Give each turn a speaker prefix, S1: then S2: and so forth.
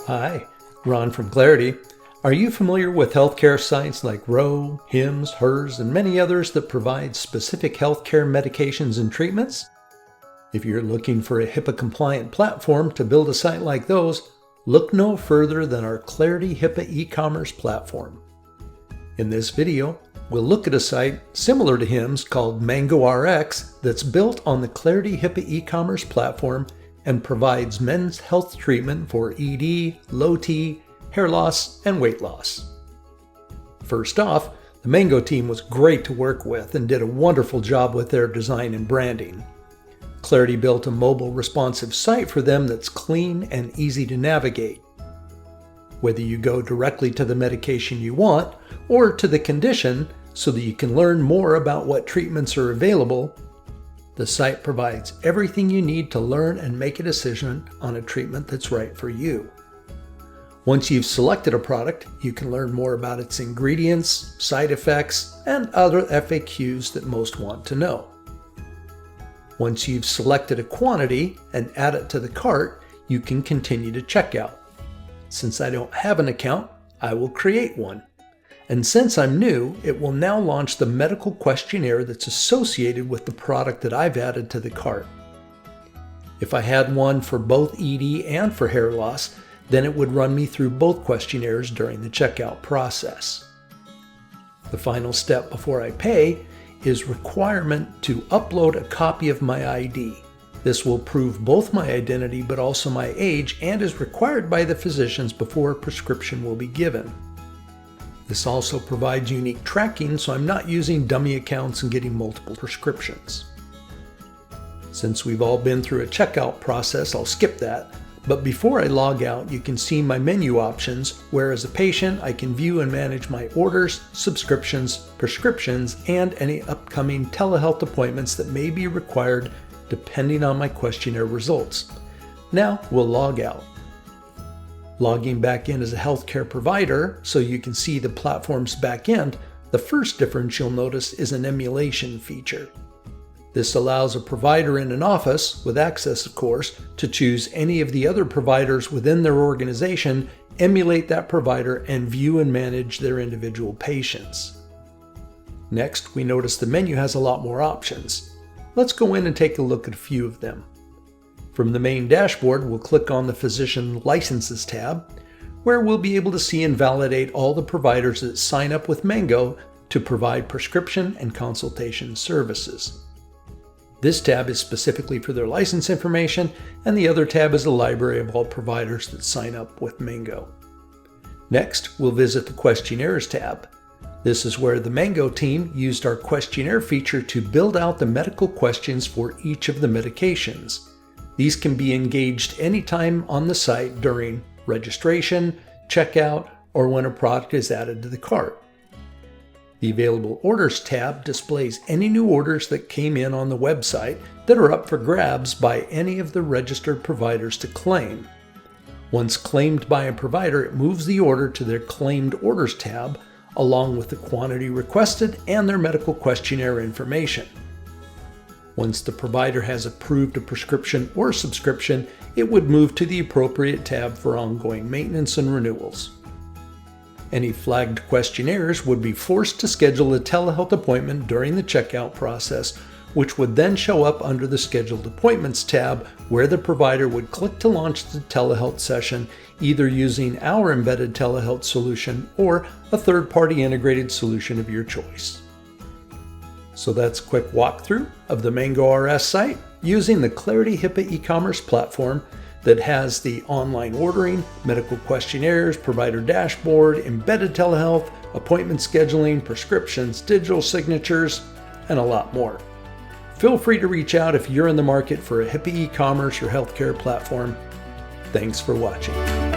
S1: Hi, Ron from Clarity. Are you familiar with healthcare sites like Ro, Hims, Hers, and many others that provide specific healthcare medications and treatments? If you're looking for a HIPAA-compliant platform to build a site like those, look no further than our Clarity HIPAA eCommerce platform. In this video, we'll look at a site similar to Hims called Mango RX that's built on the Clarity HIPAA eCommerce platform and provides men's health treatment for ED, low T, hair loss, and weight loss. First off, the Mango team was great to work with and did a wonderful job with their design and branding. Clarity built a mobile responsive site for them that's clean and easy to navigate. Whether you go directly to the medication you want or to the condition so that you can learn more about what treatments are available, the site provides everything you need to learn and make a decision on a treatment that's right for you. Once you've selected a product, you can learn more about its ingredients, side effects, and other FAQs that most want to know. Once you've selected a quantity and add it to the cart, you can continue to checkout. Since I don't have an account, I will create one. And since I'm new, it will now launch the medical questionnaire that's associated with the product that I've added to the cart. If I had one for both ED and for hair loss, then it would run me through both questionnaires during the checkout process. The final step before I pay is requirement to upload a copy of my ID. This will prove both my identity but also my age and is required by the physicians before a prescription will be given. This also provides unique tracking, so I'm not using dummy accounts and getting multiple prescriptions. Since we've all been through a checkout process, I'll skip that. But before I log out, you can see my menu options, where as a patient, I can view and manage my orders, subscriptions, prescriptions, and any upcoming telehealth appointments that may be required depending on my questionnaire results. Now we'll log out. Logging back in as a healthcare provider so you can see the platform's back end, the first difference you'll notice is an emulation feature. This allows a provider in an office, with access of course, to choose any of the other providers within their organization, emulate that provider, and view and manage their individual patients. Next, we notice the menu has a lot more options. Let's go in and take a look at a few of them. From the main dashboard, we'll click on the Physician Licenses tab, where we'll be able to see and validate all the providers that sign up with Mango to provide prescription and consultation services. This tab is specifically for their license information, and the other tab is a library of all providers that sign up with Mango. Next, we'll visit the Questionnaires tab. This is where the Mango team used our questionnaire feature to build out the medical questions for each of the medications. These can be engaged anytime on the site during registration, checkout, or when a product is added to the cart. The Available Orders tab displays any new orders that came in on the website that are up for grabs by any of the registered providers to claim. Once claimed by a provider, it moves the order to their Claimed Orders tab, along with the quantity requested and their medical questionnaire information. Once the provider has approved a prescription or subscription, it would move to the appropriate tab for ongoing maintenance and renewals. Any flagged questionnaires would be forced to schedule a telehealth appointment during the checkout process, which would then show up under the Scheduled Appointments tab, where the provider would click to launch the telehealth session, either using our embedded telehealth solution or a third-party integrated solution of your choice. So that's a quick walkthrough of the Mango RS site using the Clarity HIPAA eCommerce platform that has the online ordering, medical questionnaires, provider dashboard, embedded telehealth, appointment scheduling, prescriptions, digital signatures, and a lot more. Feel free to reach out if you're in the market for a HIPAA eCommerce or healthcare platform. Thanks for watching.